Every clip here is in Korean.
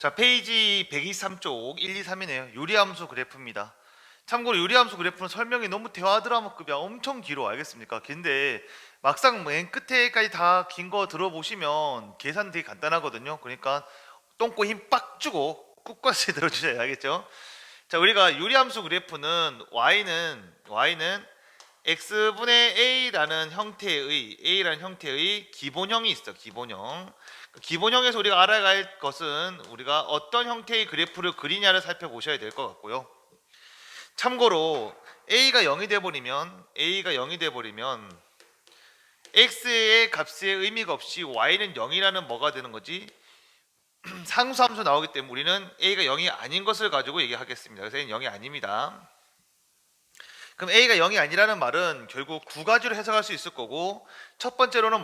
자, 페이지 123쪽 1, 2, 3이네요. 유리함수 그래프입니다. 참고로 유리함수 그래프는 설명이 너무 대화 드라마급이야. 엄청 길어. 알겠습니까? 근데 막상 맨 끝에까지 다 긴 거 들어보시면 계산 되게 간단하거든요. 그러니까 똥꼬 힘 빡 주고 꿋꿋이 들어주셔야 알겠죠? 자, 우리가 유리함수 그래프는 y는 x분의 a라는 형태의 기본형이 있어. 기본형. 그 기본형에서 우리가 알아야 할 것은 우리가 어떤 형태의 그래프를 그리냐를 살펴보셔야 될 것 같고요. 참고로 a가 0이 돼 버리면 x의 값의 의미가 없이 y는 0이라는 뭐가 되는 거지? 상수함수 나오기 때문에 우리는 a가 0이 아닌 것을 가지고 얘기하겠습니다. 그래서 a는 0이 아닙니다. 그럼 a가 0이 아니라는 말은 결국 두 가지로 해석할 수 있을 거고, 첫 번째로는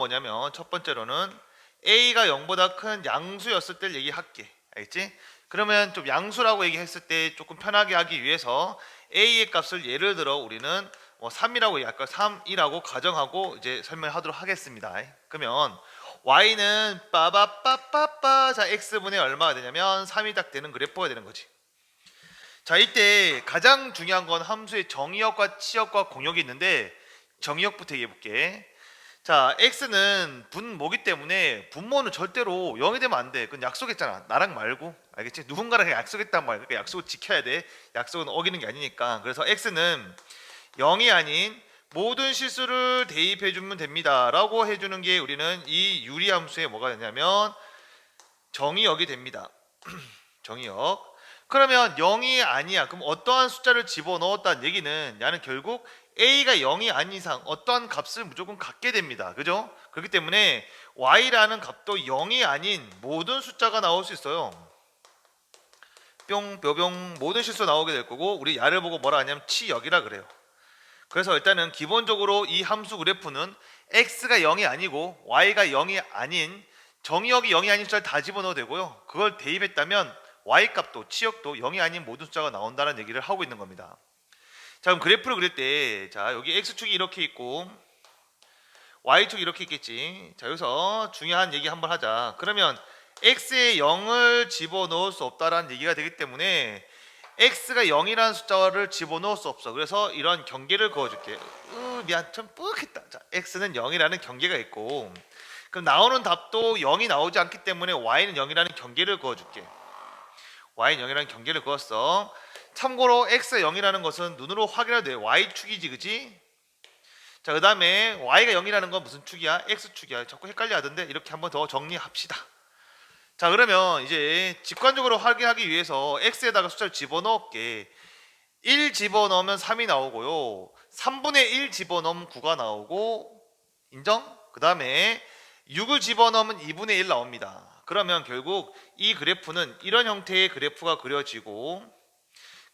a가 0보다 큰 양수였을 때를 얘기할게. 알겠지? 그러면 좀 양수라고 얘기했을 때 조금 편하게 하기 위해서 a의 값을 예를 들어 우리는 3이라고 얘기할까? 3이라고 가정하고 이제 설명하도록 하겠습니다. 그러면 y는 빠바빠빠빠, 자 x분의 얼마가 되냐면 3이 딱 되는 그래프가 되는 거지. 자, 이때 가장 중요한 건 함수의 정의역과 치역과 공역이 있는데, 정의역부터 얘기해 볼게. 자, x는 분모기 때문에 분모는 절대로 0이 되면 안 돼. 그건 약속했잖아. 나랑 말고. 알겠지? 누군가랑 약속했단 말이야. 그러니까 약속을 지켜야 돼. 약속은 어기는 게 아니니까. 그래서 x는 0이 아닌 모든 실수를 대입해 주면 됩니다 라고 해주는 게 우리는 이 유리함수의 뭐가 되냐면 정의역이 됩니다. 정의역. 그러면 0이 아니야. 그럼 어떠한 숫자를 집어넣었다는 얘기는 야는 결국 a가 0이 아닌 이상 어떠한 값을 무조건 갖게 됩니다. 그죠? 그렇기 때문에 y라는 값도 0이 아닌 모든 숫자가 나올 수 있어요. 뿅 뾰뿅 모든 실수 나오게 될 거고, 우리 야를 보고 뭐라 하냐면 치역이라 그래요. 그래서 일단은 기본적으로 이 함수 그래프는 x가 0이 아니고 y가 0이 아닌 정의역이 0이 아닌 숫자를 다 집어넣어도 되고요. 그걸 대입했다면 y값도 치역도 0이 아닌 모든 숫자가 나온다는 얘기를 하고 있는 겁니다. 자, 그럼 그래프를 그릴 때, 자, 여기 x축이 이렇게 있고 y축이 이렇게 있겠지. 자, 여기서 중요한 얘기 한번 하자. 그러면 x에 0을 집어넣을 수 없다라는 얘기가 되기 때문에 x가 0이라는 숫자를 집어넣을 수 없어. 그래서 이런 경계를 그어줄게. 미안, 좀 뿌듯했다. 자, x는 0이라는 경계가 있고, 그럼 나오는 답도 0이 나오지 않기 때문에 y는 0이라는 경계를 그어줄게. y는 0이라는 경계를 그었어. 참고로 x가 0이라는 것은 눈으로 확인해도 돼. y축이지, 그지? 자, 그 다음에 y가 0이라는 건 무슨 축이야? x축이야. 자꾸 헷갈려 하던데 이렇게 한번 더 정리합시다. 자, 그러면 이제 직관적으로 확인하기 위해서 x에다가 숫자를 집어넣을게. 1 집어넣으면 3이 나오고요. 3분의 1 집어넣으면 9가 나오고, 인정? 그 다음에 6을 집어넣으면 2분의 1 나옵니다. 그러면 결국 이 그래프는 이런 형태의 그래프가 그려지고,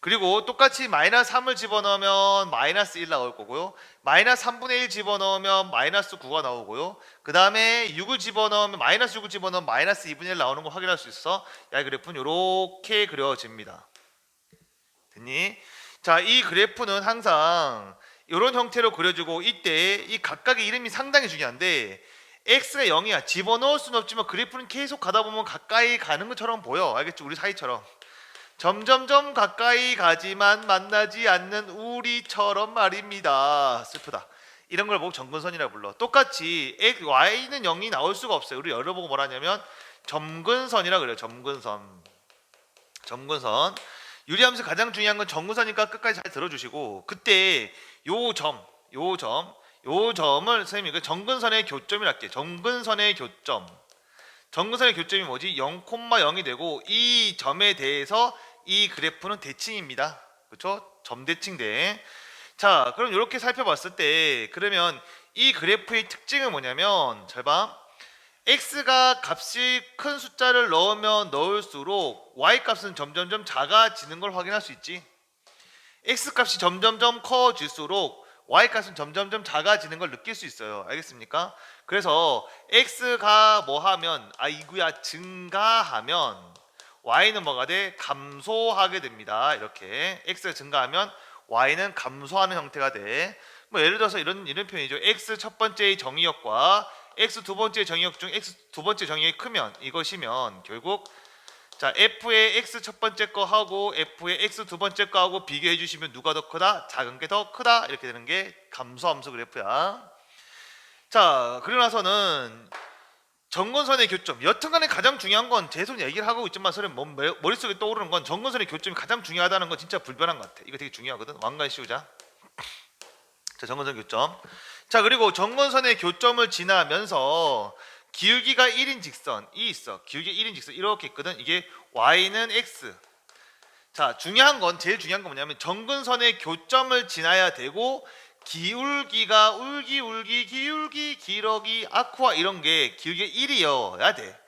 그리고 똑같이 마이너스 3을 집어넣으면 마이너스 1 나올 거고요. 마이너스 3분의 1 집어넣으면 마이너스 9가 나오고요. 그 다음에 6을 집어넣으면 마이너스 6을 집어넣으면 마이너스 2분의 1 나오는 거 확인할 수 있어. 야, 이 그래프는 이렇게 그려집니다. 됐니? 자, 이 그래프는 항상 이런 형태로 그려지고, 이때 이 각각의 이름이 상당히 중요한데, x가 0이야. 집어넣을 수는 없지만 그래프는 계속 가다 보면 가까이 가는 것처럼 보여. 알겠지? 우리 사이처럼. 점점점 가까이 가지만 만나지 않는 우리처럼 말입니다. 슬프다. 이런 걸 보고 점근선이라 불러. 똑같이 y는 0이 나올 수가 없어요. 우리 열어보고 뭐라 하냐면 점근선이라 그래요. 점근선. 점근선. 유리함수 가장 중요한 건 점근선이니까 끝까지 잘 들어주시고, 그때 요 점을 선생님이 그 점근선의 교점이라 할게요. 점근선의 교점. 점근선의 교점이 뭐지? 0,0이 되고, 이 점에 대해서 이 그래프는 대칭입니다. 그렇죠? 점대칭대. 자, 그럼 이렇게 살펴봤을 때, 그러면 이 그래프의 특징은 뭐냐면, 잘 봐. x가 값이 큰 숫자를 넣으면 넣을수록 y 값은 점점점 작아지는 걸 확인할 수 있지. x 값이 점점점 커질수록 y 값은 점점점 작아지는 걸 느낄 수 있어요. 알겠습니까? 그래서 x가 뭐하면 증가하면 y는 뭐가 돼? 감소하게 됩니다. 이렇게 x가 증가하면 y는 감소하는 형태가 돼. 뭐 예를 들어서 이런 표현이죠. x 첫 번째의 정의역과 x 두 번째 정의역 중 x 두 번째 정의역이 크면, 이것이면 결국, 자, f의 x 첫 번째 거 하고 f의 x 두 번째 거 하고 비교해 주시면 누가 더 크다? 작은 게 더 크다. 이렇게 되는 게 감소함수 그래프야. 자, 그리고 나서는 정근선의 교점. 여튼간에 가장 중요한 건 제 손 얘기를 하고 있지만 서로 머릿속에 떠오르는 건 정근선의 교점이 가장 중요하다는 건 진짜 불변한 것 같아. 이거 되게 중요하거든. 왕관 씌우자. 자, 정근선 교점. 자, 그리고 정근선의 교점을 지나면서 기울기가 1인 직선이 있어. 기울기 1인 직선 이렇게 있거든. 이게 y는 x. 자, 중요한 건 제일 중요한 건 뭐냐면 정근선의 교점을 지나야 되고 기울기가 울기 기울기 기러기 아쿠아 이런 게 기울기가 1이어야 돼.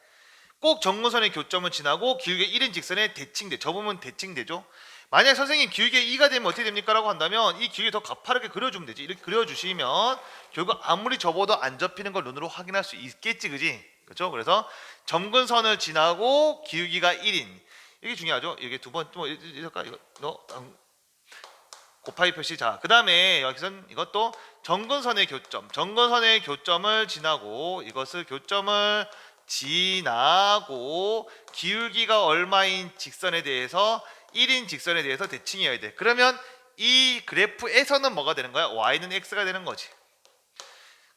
꼭 정근선의 교점을 지나고 기울기 1인 직선에 대칭돼. 접으면 대칭되죠. 만약 선생님 기울기가 2가 되면 어떻게 됩니까? 라고 한다면 이 기울기 더 가파르게 그려주면 되지. 이렇게 그려주시면 결국 아무리 접어도 안 접히는 걸 눈으로 확인할 수 있겠지, 그지? 그렇죠? 그래서 점근선을 지나고 기울기가 1인 이게 중요하죠. 이게 두 번, 뭐 이거 곱하기 표시. 자, 그 다음에 여기선 이것도 정근선의 교점, 정근선의 교점을 지나고 이것을 교점을 지나고 기울기가 얼마인 직선에 대해서 1인 직선에 대해서 대칭해야 돼. 그러면 이 그래프에서는 뭐가 되는 거야? y는 x가 되는 거지.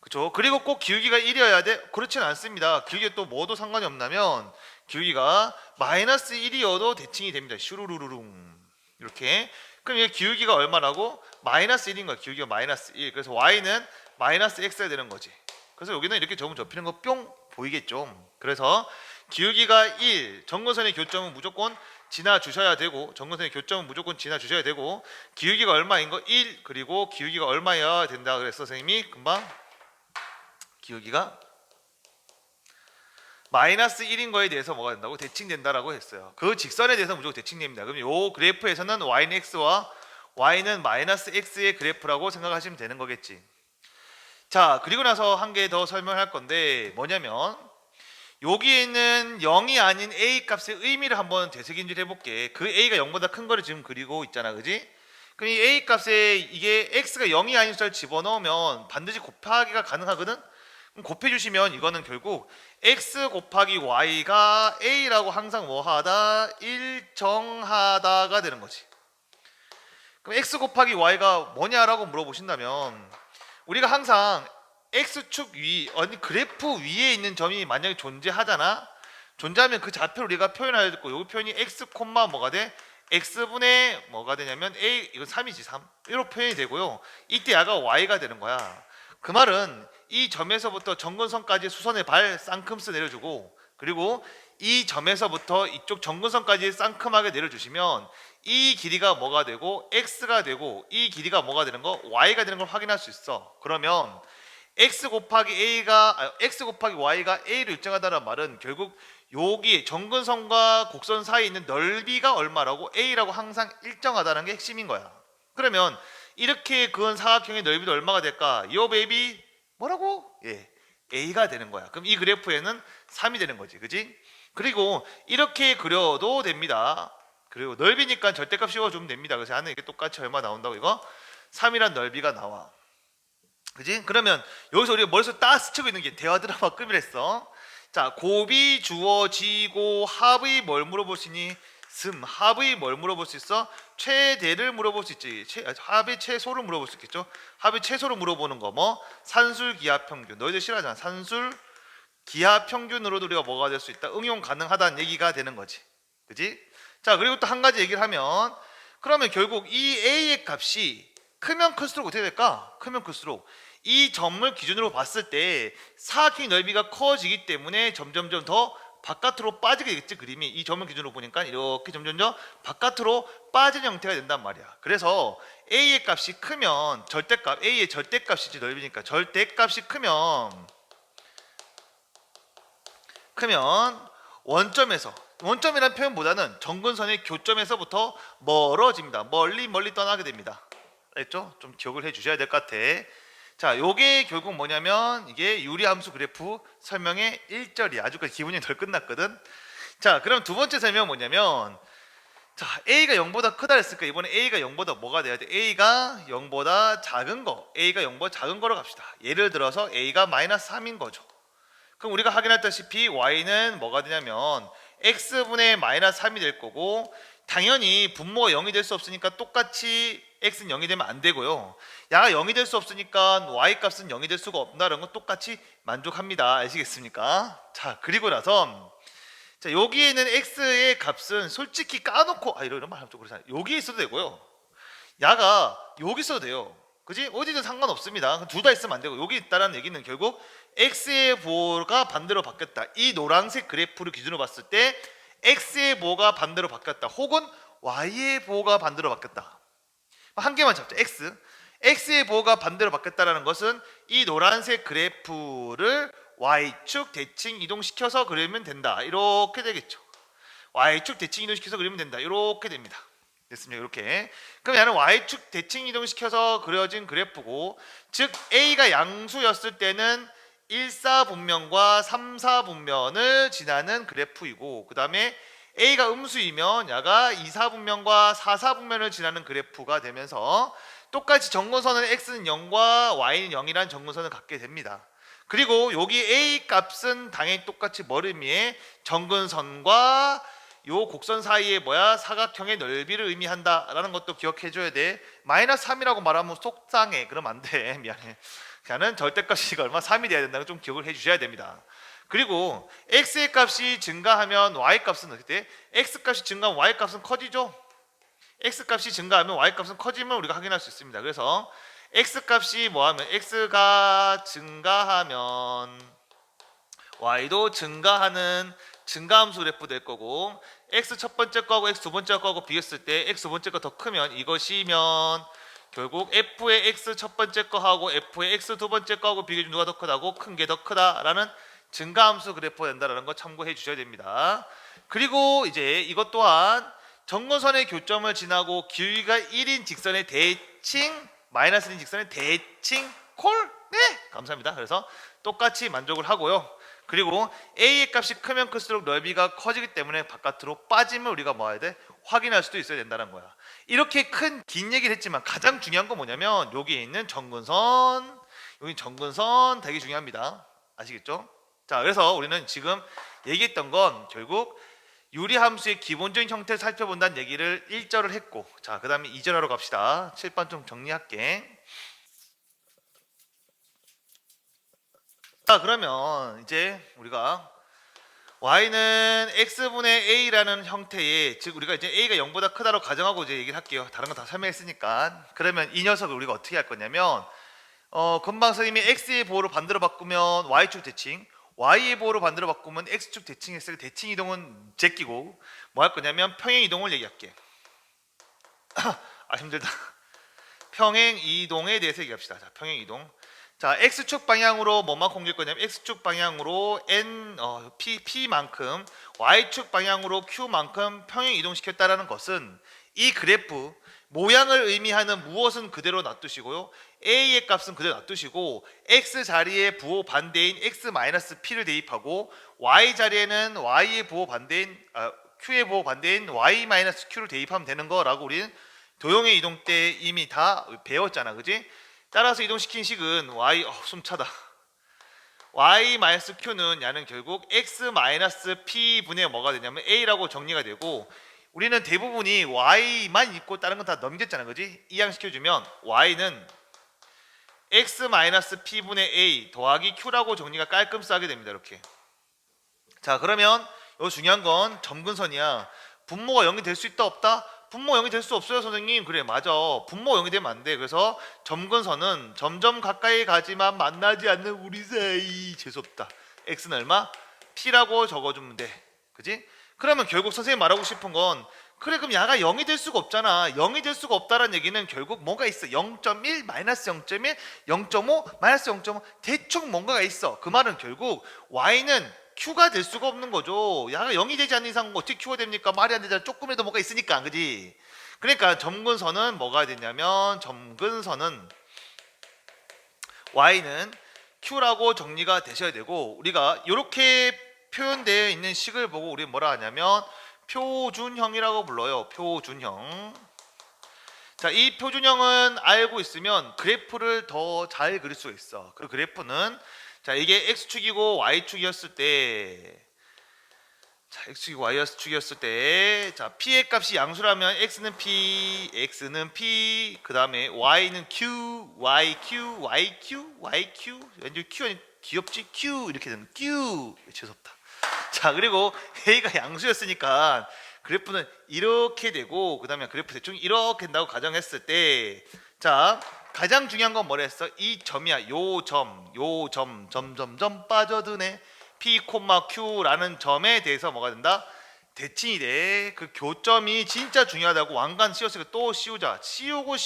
그렇죠? 그리고 꼭 기울기가 1이어야 돼? 그렇지는 않습니다. 기울기가 또 뭐도 상관이 없냐면 기울기가 마이너스 1이어도 대칭이 됩니다. 슈루루루룽 이렇게. 그럼 이게 기울기가 얼마라고? 마이너스 1인 거야. 기울기가 마이너스 1. 그래서 y는 마이너스 x가 되는 거지. 그래서 여기는 이렇게 접으면 접히는 거 뿅 보이겠죠. 그래서 기울기가 1, 정근선의 교점은 무조건 지나 주셔야 되고, 정근선의 교점은 무조건 지나 주셔야 되고, 기울기가 얼마인 거 1, 그리고 기울기가 얼마여야 된다 그랬어 선생님이 금방. 기울기가 마이너스 1인 거에 대해서 뭐가 된다고? 대칭된다라고 했어요. 그 직선에 대해서 무조건 대칭됩니다. 그럼 요 그래프에서는 y는 x와 y는 마이너스 x의 그래프라고 생각하시면 되는 거겠지. 자, 그리고 나서 한 개 더 설명할 건데 뭐냐면 여기에 있는 0이 아닌 a 값의 의미를 한번 되새김질 해볼게. 그 a가 0보다 큰 거를 지금 그리고 있잖아, 그지? 그럼 이 a 값에 이게 x가 0이 아닌 숫자를 집어넣으면 반드시 곱하기가 가능하거든? 그럼 곱해주시면 이거는 결국 x 곱하기 y가 a라고 항상 뭐하다? 일정하다가 되는 거지. 그럼 x 곱하기 y가 뭐냐라고 물어보신다면 우리가 항상 x축 위, 아니 그래프 위에 있는 점이 만약에 존재하잖아. 존재하면 그 좌표를 우리가 표현해야 되고 여기 표현이 x 콤마 뭐가 돼? x분의 뭐가 되냐면 a, 이건 3이지 3 이렇게 표현이 되고요. 이때 야가 y가 되는 거야. 그 말은 이 점에서부터 정근선까지 수선의 발 쌍큼스 내려주고 그리고 이 점에서부터 이쪽 정근선까지 쌍큼하게 내려주시면 이 길이가 뭐가 되고 x가 되고 이 길이가 뭐가 되는 거 y가 되는 걸 확인할 수 있어. 그러면 x 곱하기 y가 a를 일정하다는 말은 결국 여기 정근선과 곡선 사이에 있는 넓이가 얼마라고? a라고 항상 일정하다는 게 핵심인 거야. 그러면 이렇게 그은 사각형의 넓이도 얼마가 될까? 요 베이비 뭐라고? 예, a가 되는 거야. 그럼 이 그래프에는 3이 되는 거지, 그지? 그리고 이렇게 그려도 됩니다. 그리고 넓이니까 절대값 씌워주면 됩니다. 그래서 안에 이게 똑같이 얼마 나온다고? 이거 3이란 넓이가 나와. 그지? 그러면 여기서 우리가 머릿속에 딱 스치고 있는 게 대화 드라마급이랬어. 자, 곱이 주어지고 합의 뭘 물어볼 수 있니? 합의 뭘 물어볼 수 있어? 최대를 물어볼 수 있지. 합의 최소를 물어볼 수 있겠죠. 합의 최소를 물어보는 거 뭐? 산술 기하 평균. 너희들 싫어하잖아. 산술 기하 평균으로도 우리가 뭐가 될 수 있다? 응용 가능하다는 얘기가 되는 거지. 그지? 자, 그리고 또 한 가지 얘기를 하면 그러면 결국 이 a의 값이 크면 클수록 어떻게 될까? 크면 클수록 이 점을 기준으로 봤을 때 사각형의 넓이가 커지기 때문에 점점점 더 바깥으로 빠지게 되겠지. 그림이 이 점을 기준으로 보니까 이렇게 점점점 바깥으로 빠지는 형태가 된단 말이야. 그래서 a의 값이 크면 절대값, a의 절대값이지 넓이니까 절대값이 크면 원점이라는 표현보다는 정근선의 교점에서부터 멀어집니다. 멀리 떠나게 됩니다. 알겠죠? 좀 기억을 해 주셔야 될 것 같아. 자, 요게 결국 뭐냐면 이게 유리함수 그래프 설명의 1절이야. 아직까지 기분이 덜 끝났거든. 자, 그럼 두 번째 설명은 뭐냐면 자, a가 0보다 크다 했으니까 이번에 a가 0보다 뭐가 돼야 돼? a가 0보다 작은 거. a가 0보다 작은 거로 갑시다. 예를 들어서 a가 마이너스 3인 거죠. 그럼 우리가 확인했다시피 y는 뭐가 되냐면 x분의 마이너스 3이 될 거고, 당연히 분모가 0이 될 수 없으니까 똑같이 x는 0이 되면 안 되고요. 야가 0이 될 수 없으니까 y 값은 0이 될 수가 없다는 건 똑같이 만족합니다. 아시겠습니까? 자, 그리고 나서 자, 여기에는 x의 값은 솔직히 까놓고 이런 말 하면 좀 그렇잖아요. 여기 있어도 되고요. 야가 여기 있어도 돼요. 그지? 어디든 상관없습니다. 둘 다 있으면 안 되고, 여기 있다는 얘기는 결국 x의 보호가 반대로 바뀌었다. 이 노란색 그래프를 기준으로 봤을 때 x의 보호가 반대로 바뀌었다. 혹은 y의 보호가 반대로 바뀌었다. 한 개만 잡자. x의 보호가 반대로 바뀌었다는 것은 이 노란색 그래프를 y축 대칭 이동시켜서 그리면 된다. 이렇게 되겠죠. y축 대칭 이동시켜서 그리면 된다. 이렇게 됩니다. 됐습니다. 이렇게. 그럼 얘는 y축 대칭 이동시켜서 그려진 그래프고, 즉 a가 양수였을 때는 1사분면과 3사분면을 지나는 그래프이고, 그 다음에 a가 음수이면 야가 2사분면과 4사분면을 지나는 그래프가 되면서 똑같이 정근선은 x는 0과 y는 0이라는 정근선을 갖게 됩니다. 그리고 여기 a 값은 당연히 똑같이 머리미에 정근선과 요 곡선 사이에 사각형의 넓이를 의미한다라는 것도 기억해 줘야 돼. 마이너스 3이라고 말하면 속상해. 그러면 안 돼. 미안해. 그냥 절대값이 얼마 3이 돼야 된다는 걸 좀 기억을 해 주셔야 됩니다. 그리고 x의 값이 증가하면 y 값은 어떻게 돼? x 값이 증가하면 y 값은 커지죠. x 값이 증가하면 y 값은 커지면 우리가 확인할 수 있습니다. 그래서 x 값이 뭐하면 x가 증가하면 y도 증가하는 증가함수 그래프 될 거고, x 첫 번째 거하고 x 두 번째 거하고 비교했을 때 x 두 번째 거 더 크면 이것이면 결국 f의 x 첫 번째 거하고 f의 x 두 번째 거하고 비교해 누가 더 크다고? 큰 게 더 크다라는 증가함수 그래프가 된다는 거 참고해 주셔야 됩니다. 그리고 이제 이것 또한 정근선의 교점을 지나고 길이가 1인 직선의 대칭 마이너스 1인 직선의 대칭 콜? 네! 감사합니다. 그래서 똑같이 만족을 하고요. 그리고 a의 값이 크면 클수록 넓이가 커지기 때문에 바깥으로 빠지면 우리가 뭐 해야 돼? 확인할 수도 있어야 된다는 거야. 이렇게 긴 얘기를 했지만 가장 중요한 건 뭐냐면 여기에 있는 정근선, 여기 정근선 되게 중요합니다. 아시겠죠? 자, 그래서 우리는 지금 얘기했던 건 결국 유리함수의 기본적인 형태를 살펴본다는 얘기를 1절을 했고, 자, 그 다음에 2절 하러 갑시다. 7번 좀 정리할게. 자, 그러면 이제 우리가 y는 x분의 a라는 형태의, 즉 우리가 이제 a가 0보다 크다고 가정하고 이제 얘기를 할게요. 다른 거 다 설명했으니까. 그러면 이 녀석을 우리가 어떻게 할 거냐면 금방 선생님이 x의 보호를 반대로 바꾸면 y축 대칭, y의 보호를 반대로 바꾸면 x축 대칭했을 때 대칭 이동은 제끼고 뭐 할 거냐면 평행 이동을 얘기할게. 힘들다. 평행 이동에 대해서 얘기합시다. 자, 평행 이동. 자, x축 방향으로 뭐만 옮길 거냐면 x축 방향으로 p만큼, y축 방향으로 q만큼 평행 이동시켰다라는 것은 이 그래프 모양을 의미하는 무엇은 그대로 놔두시고요, a의 값은 그대로 놔두시고 x 자리에 부호 반대인 x-p를 대입하고 y 자리에는 y의 부호 반대인 q의 부호 반대인 y-q를 대입하면 되는 거라고 우리는 도형의 이동 때 이미 다 배웠잖아, 그지? 따라서 이동시킨 식은 y, 숨차다. y-q는 야는 결국 x-p분의 뭐가 되냐면 a라고 정리가 되고, 우리는 대부분이 y만 있고 다른 건 다 넘겼잖아, 그지? 이항시켜주면 y는 x-p분의 a 더하기 q라고 정리가 깔끔싸게 됩니다. 이렇게. 자, 그러면 요 중요한 건 점근선이야. 분모가 0이 될 수 있다 없다? 분모 0이 될 수 없어요, 선생님. 그래, 맞아. 분모 0이 되면 안 돼. 그래서 점근선은 점점 가까이 가지만 만나지 않는 우리 사이. 재수없다. x는 얼마? p라고 적어주면 돼. 그지? 그러면 결국 선생님 말하고 싶은 건, 그래, 그럼 야가 0이 될 수가 없잖아. 0이 될 수가 없다는 얘기는 결국 뭔가 있어. 0.1, 마이너스 0.1, 0.5, 마이너스 0.5 대충 뭔가가 있어. 그 말은 결국 y는 q가 될 수가 없는 거죠. 야가 0이 되지 않는 이상 어떻게 q가 됩니까? 말이 안 되잖아. 조금이라도 뭐가 있으니까, 그지? 그러니까 점근선은 뭐가 되냐면 점근선은 y는 q라고 정리가 되셔야 되고, 우리가 이렇게 표현되어 있는 식을 보고 우리 뭐라 하냐면 표준형이라고 불러요. 표준형. 자, 이 표준형은 알고 있으면 그래프를 더 잘 그릴 수가 있어. 그 그래프는, 자, 이게 x축이고 y축이었을 때 자, x축이고 y축이었을 때, 자, p의 값이 양수라면 x는 p, x는 p, 그 다음에 y는 q, yq, yq, yq, 왠지 q 아니 귀엽지? q 이렇게 되는 q. 죄송합니다. 자, 그리고 a가 양수였으니까 그래프는 이렇게 되고, 그 다음에 그래프 대충 이렇게 된다고 가정했을 때, 자, 가장 중요한 건 뭐라 했어? 이 점이야. 요 점, 점점점 빠져드네. P, Q라는 점에 대해서 뭐가 된다? 대칭이 돼. 그 교점이 진짜 중요하다고 왕관 씌웠으니까 또 씌우자. 씌우고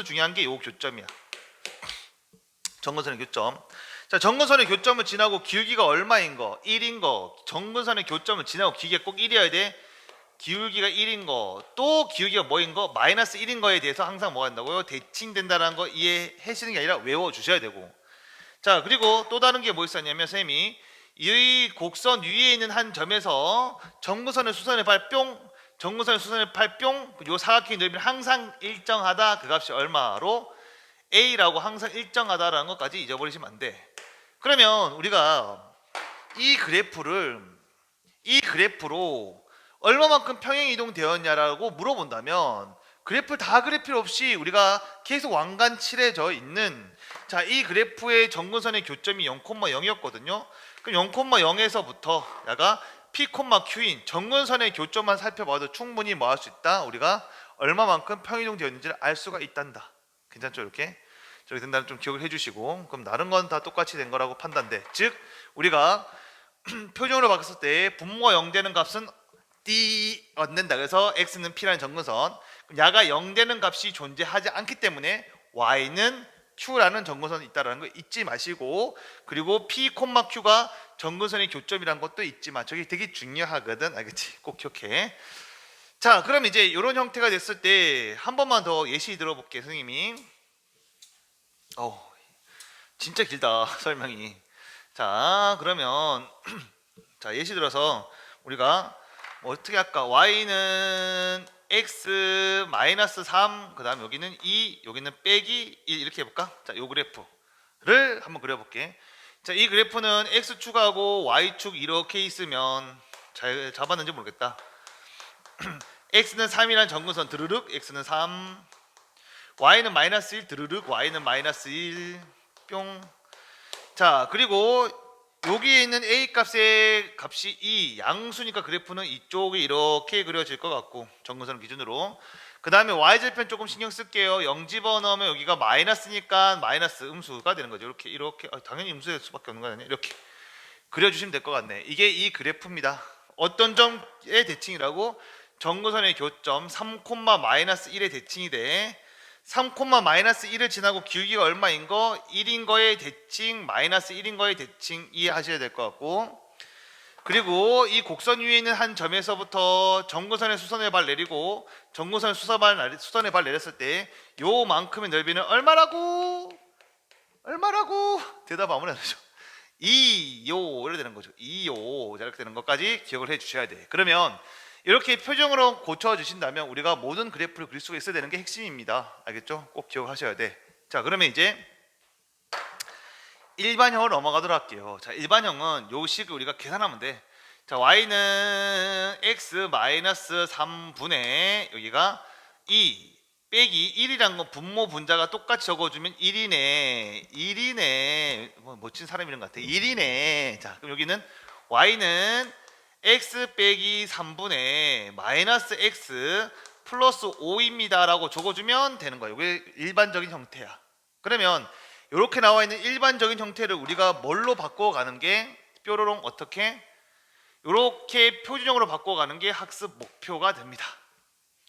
중요한 게 요 교점이야. 정근선의 교점. 자, 정근선의 교점을 지나고 기울기가 얼마인 거? 1인 거. 정근선의 교점을 지나고 기울기가 꼭 1이어야 돼. 기울기가 1인 거, 또 기울기가 뭐인 거? 마이너스 1인 거에 대해서 항상 뭐가 된다고요? 대칭된다는 거 이해하시는 게 아니라 외워주셔야 되고. 자, 그리고 또 다른 게 뭐 있었냐면 쌤이 이 곡선 위에 있는 한 점에서 정근선의 수선의 발 뿅, 정근선의 수선의 발 뿅, 요 사각형의 넓이는 항상 일정하다. 그 값이 얼마로? A라고 항상 일정하다라는 것까지 잊어버리시면 안 돼. 그러면 우리가 이 그래프로 얼마만큼 평행 이동되었냐라고 물어본다면, 그래프를 다 그릴 필요 없이 우리가 계속 왕관 칠해져 있는, 자, 이 그래프의 정근선의 교점이 0,0이었거든요. 그럼 0,0에서부터 야가 P, Q인 정근선의 교점만 살펴봐도 충분히 뭐 할 수 있다? 우리가 얼마만큼 평행이동되었는지를 알 수가 있단다. 괜찮죠? 이렇게 된다는 좀 기억을 해주시고, 그럼 다른 건 다 똑같이 된 거라고 판단돼. 즉 우리가 표준으로 바꿨을 때 분모가 0 되는 값은 D 안 된다. 그래서 x는 p라는 정근선, 야가 0 되는 값이 존재하지 않기 때문에 y는 q라는 정근선이 있다라는 거 잊지 마시고, 그리고 p, q가 정근선의 교점이라는 것도 잊지 마. 저게 되게 중요하거든. 알겠지? 꼭 기억해. 자, 그럼 이제 이런 형태가 됐을 때 한 번만 더 예시 들어볼게, 선생님이. 진짜 길다 설명이. 자, 그러면 자, 예시 들어서 우리가 어떻게 할까? y는 x 마이너스 3, 그 다음 여기는 2, 여기는 빼기 1 이렇게 해볼까? 자, 요 그래프를 한번 그려볼게. 자, 이 그래프는 x축하고 y축 이렇게 있으면 잘 잡았는지 모르겠다. x는 3이라는 정근선 드르륵, x는 3, y는 마이너스 1 드르륵, y는 마이너스 1 뿅. 자, 그리고 여기에 있는 a 값의 값이 2, 양수니까 그래프는 이쪽이 이렇게 그려질 것 같고, 정근선 기준으로. 그 다음에 y절편 조금 신경 쓸게요. 0 집어넣으면 여기가 마이너스니까 마이너스 음수가 되는 거죠. 이렇게 당연히 음수일 수밖에 없는 거 아니에요. 이렇게 그려주시면 될 것 같네. 이게 이 그래프입니다. 어떤 점의 대칭이라고? 정근선의 교점 3, 마이너스 1의 대칭이 돼. 3, 마이너스 1을 지나고 기울기가 얼마인 거? 1인 거의 대칭, 마이너스 1인 거의 대칭 이해하셔야 될 것 같고, 그리고 이 곡선 위에 있는 한 점에서부터 정근선의 수선의 발 내리고 정근선의 수선의 발 내렸을 때 요만큼의 넓이는 얼마라고? 대답 아무나 하죠. 2요 이렇게 되는 거죠. 2요 이렇게 되는 것까지 기억을 해 주셔야 돼. 그러면 이렇게 표정으로 고쳐주신다면 우리가 모든 그래프를 그릴 수가 있어야 되는 게 핵심입니다. 알겠죠? 꼭 기억하셔야 돼. 자, 그러면 이제 일반형으로 넘어가도록 할게요. 자, 일반형은 요 식을 우리가 계산하면 돼. 자, y는 x 마이너스 3분의 여기가 2 빼기 1이란 건 분모 분자가 똑같이 적어주면 1이네. 뭐 멋진 사람 이름 같아. 1이네. 자, 그럼 여기는 y는 x 빼기 3분의 마이너스 x 플러스 5입니다 라고 적어주면 되는 거예요. 이게 일반적인 형태야. 그러면 이렇게 나와 있는 일반적인 형태를 우리가 뭘로 바꿔가는 게 뾰로롱 어떻게? 이렇게 표준형으로 바꿔가는 게 학습 목표가 됩니다.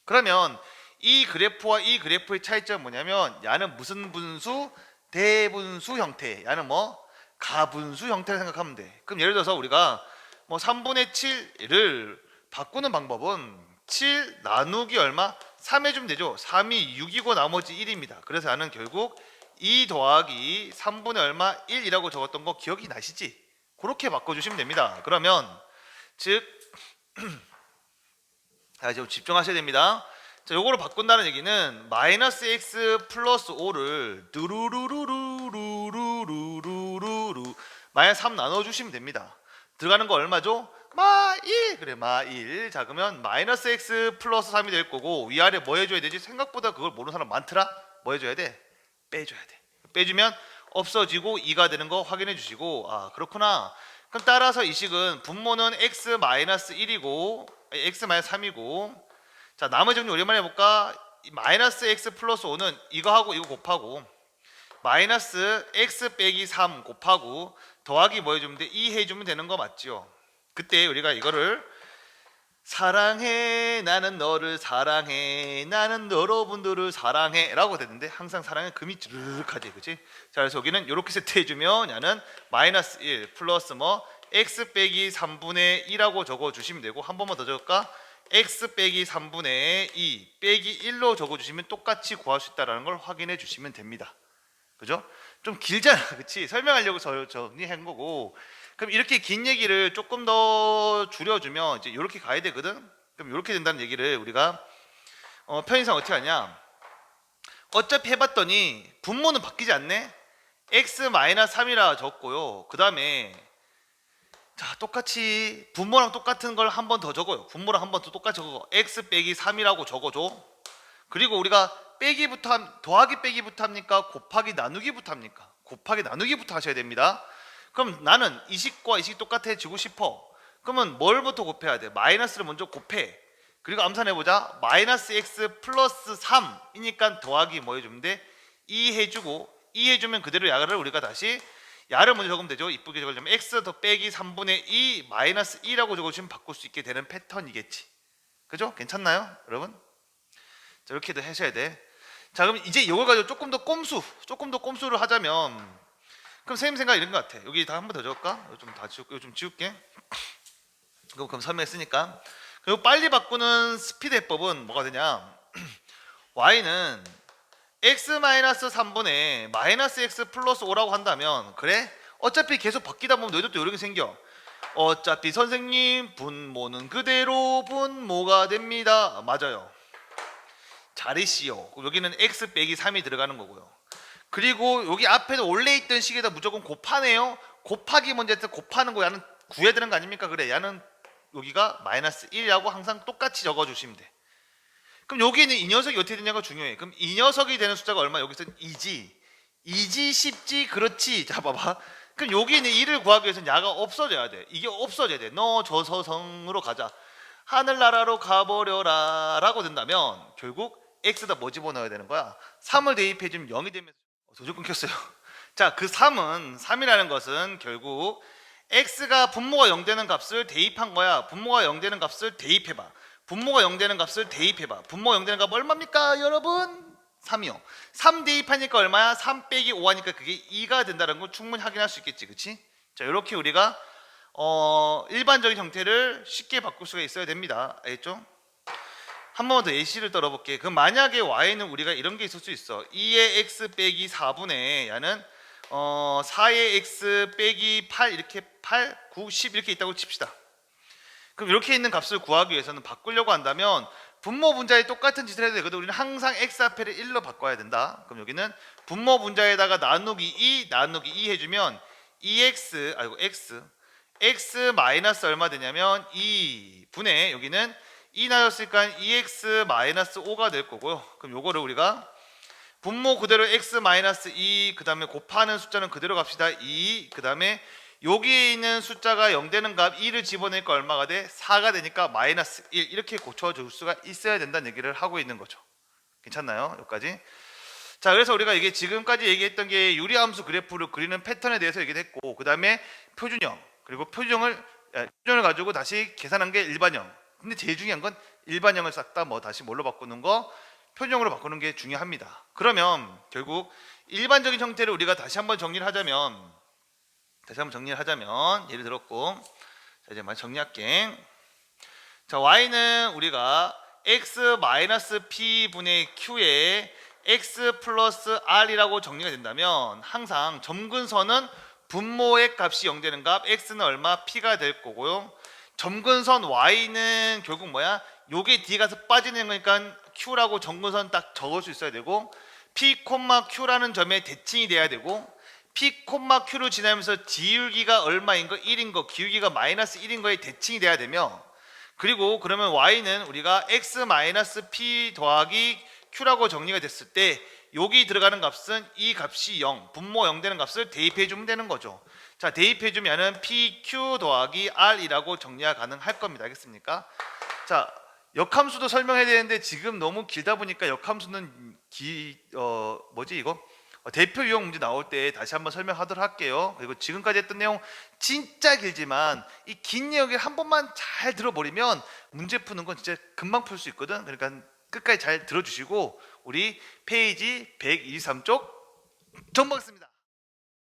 그러면 이 그래프와 이 그래프의 차이점은 뭐냐면, 야는 무슨 분수? 대분수 형태. 야는 뭐? 가분수 형태를 생각하면 돼. 그럼 예를 들어서 우리가 뭐 3분의 7을 바꾸는 방법은 7 나누기 얼마? 3 해주면 되죠. 3이 6이고 나머지 1입니다. 그래서 나는 결국 2 더하기 3분의 얼마? 1이라고 적었던 거 기억이 나시지? 그렇게 바꿔주시면 됩니다. 그러면 즉 이제 집중하셔야 됩니다. 자, 요거를 바꾼다는 얘기는 마이너스 x 플러스 5를 누루루루루루루루루루 마이너스 3 나눠주시면 됩니다. 들어가는 거 얼마죠? 마1 그래 마1. 자 그러면 마이너스 x 플러스 3이 될 거고 위아래 뭐 해줘야 되지? 생각보다 그걸 모르는 사람 많더라. 뭐 해줘야 돼? 빼줘야 돼. 빼주면 없어지고 2가 되는 거 확인해 주시고 아 그렇구나. 그럼 따라서 이 식은 분모는 x 마이너스 1이고 x 마이너스 3이고 자 나머지 정리 오랜만에 해볼까? 마이너스 x 플러스 5는 이거 하고 이거 곱하고 마이너스 x 빼기 3 곱하고 더하기 뭐 해주면 돼? 2 해주면 되는 거 맞죠? 그때 우리가 이거를 사랑해 나는 너를 사랑해 나는 여러분들을 사랑해 라고 되는데 항상 사랑은 금이 쭈르륵하지 그치? 자 그래서 여기는 이렇게 세트해주면 야는 마이너스 1 플러스 뭐 x 빼기 3분의 2라고 적어주시면 되고 한 번만 더 적을까? x 빼기 3분의 2 빼기 1로 적어주시면 똑같이 구할 수 있다는 걸 확인해 주시면 됩니다. 그죠? 좀 길잖아 그치? 설명하려고 정리한 거고 그럼 이렇게 긴 얘기를 조금 더 줄여주면 이제 이렇게 가야 되거든. 그럼 이렇게 된다는 얘기를 우리가 편의상 어떻게 하냐? 어차피 해봤더니 분모는 바뀌지 않네. x-3이라 적고요. 그 다음에 자 똑같이 분모랑 똑같은 걸 한 번 더 적어요. 분모랑 한 번 더 똑같이 적어. x 빼기 3이라고 적어줘. 그리고 우리가 빼기부터 더하기 빼기부터 합니까? 곱하기 나누기부터 합니까? 곱하기 나누기부터 하셔야 됩니다. 그럼 나는 이 식과 이 식 똑같아지고 싶어. 그러면 뭘부터 곱해야 돼? 마이너스를 먼저 곱해. 그리고 암산해보자. 마이너스 x 플러스 3이니까 더하기 뭐 해주면 돼? 2 해주고 2 해주면 그대로 야를 우리가 다시 야를 먼저 적으면 되죠. 이쁘게 적으려면 x 더 빼기 3분의 2 마이너스 2라고 적어주시면 바꿀 수 있게 되는 패턴이겠지. 그죠? 괜찮나요? 여러분? 자, 이렇게도 하셔야 돼. 자 그럼 이제 이걸 가지고 조금 더 꼼수를 하자면 그럼 선생님 생각 이런 것 같아. 여기 다 한 번 더 적을까? 이거 좀 지울게. 그럼 설명했으니까. 그리고 빨리 바꾸는 스피드 해법은 뭐가 되냐? y는 x-3분의 마이너스 x 플러스 5라고 한다면 그래? 어차피 계속 바뀌다 보면 너희도 또 이렇게 생겨. 어차피 선생님 분모는 그대로 분모가 됩니다. 맞아요. 잘이시오. 여기는 x 빼기 3이 들어가는 거고요. 그리고 여기 앞에도 원래 있던 식에다 무조건 곱하네요. 곱하기 먼저 해서 곱하는 거 야는 구해야 되는 거 아닙니까? 그래 야는 여기가 마이너스 1이라고 항상 똑같이 적어주시면 돼. 그럼 여기는 이 녀석이 어떻게 되냐가 중요해. 그럼 이 녀석이 되는 숫자가 얼마? 여기서 2지 10지 그렇지. 자 봐봐. 그럼 여기 있는 1을 구하기 위해서는 야가 없어져야 돼. 이게 없어져야 돼. 너 저서성으로 가자. 하늘나라로 가버려라 라고 된다면 결국 x다 뭐 집어넣어야 되는 거야? 3을 대입해주면 0이 되면서 도저히 끊겼어요. 자, 그 3이라는 것은 결국 x가 분모가 0 되는 값을 대입한 거야. 분모가 0 되는 값을 대입해봐. 분모가 0 되는 값을 대입해봐. 분모가 0 되는 값 얼마입니까 여러분? 3이요. 3 대입하니까 얼마야? 3 빼기 5 하니까 그게 2가 된다는 걸 충분히 확인할 수 있겠지. 그치? 자, 이렇게 우리가 일반적인 형태를 쉽게 바꿀 수가 있어야 됩니다. 알겠죠? 한 번 더 예시를 떨어볼게. 그럼 만약에 y는 우리가 이런 게 있을 수 있어. 2의 x 빼기 4분의 야는 4의 x 빼기 8 이렇게 8, 9, 10 이렇게 있다고 칩시다. 그럼 이렇게 있는 값을 구하기 위해서는 바꾸려고 한다면 분모 분자에 똑같은 짓을 해도 되거든. 우리는 항상 x 앞에를 1로 바꿔야 된다. 그럼 여기는 분모 분자에다가 나누기 2 해주면 2x x 마이너스 얼마 되냐면 2분의 여기는 2 나눴으니까 2x 마이너스 5가 될 거고요. 그럼 요거를 우리가 분모 그대로 x 마이너스 2 그 다음에 곱하는 숫자는 그대로 갑시다. 2 그 다음에 여기에 있는 숫자가 0 되는 값 2를 집어넣으니까 얼마가 돼? 4가 되니까 마이너스 1 이렇게 고쳐줄 수가 있어야 된다는 얘기를 하고 있는 거죠. 괜찮나요? 여기까지. 자 그래서 우리가 이게 지금까지 얘기했던 게 유리함수 그래프를 그리는 패턴에 대해서 얘기했고 그 다음에 표준형 그리고 표준형을 가지고 다시 계산한 게 일반형. 근데 제일 중요한 건 일반형을 싹 다 뭐 다시 뭘로 바꾸는 거? 표준형으로 바꾸는 게 중요합니다. 그러면 결국 일반적인 형태를 우리가 다시 한번 정리를 하자면 예를 들었고 자 이제 많이 정리할게. 자 y는 우리가 x-p 분의 q에 x 플러스 r이라고 정리가 된다면 항상 점근선은 분모의 값이 0 되는 값 x는 얼마? p가 될 거고요. 점근선 y는 결국 뭐야? 요게 뒤에 가서 빠지는 거니까 q라고 점근선 딱 적을 수 있어야 되고 p, q라는 점에 대칭이 돼야 되고 P, Q를 지나면서 기울기가 얼마인 거 1인 거 기울기가 마이너스 1인 거에 대칭이 돼야 되며, 그리고 그러면 y는 우리가 x 마이너스 p 더하기 q라고 정리가 됐을 때 여기 들어가는 값은 이 값이 0, 분모 0 되는 값을 대입해 주면 되는 거죠. 자, 대입해 주면은 pq 더하기 r이라고 정리가 가능할 겁니다. 알겠습니까? 자, 역함수도 설명해야 되는데 지금 너무 길다 보니까 역함수는 대표 유형 문제 나올 때 다시 한번 설명하도록 할게요. 그리고 지금까지 했던 내용 진짜 길지만 이 긴 이야기를 한 번만 잘 들어버리면 문제 푸는 건 진짜 금방 풀 수 있거든. 그러니까 끝까지 잘 들어주시고 우리 페이지 123쪽 정보하겠습니다.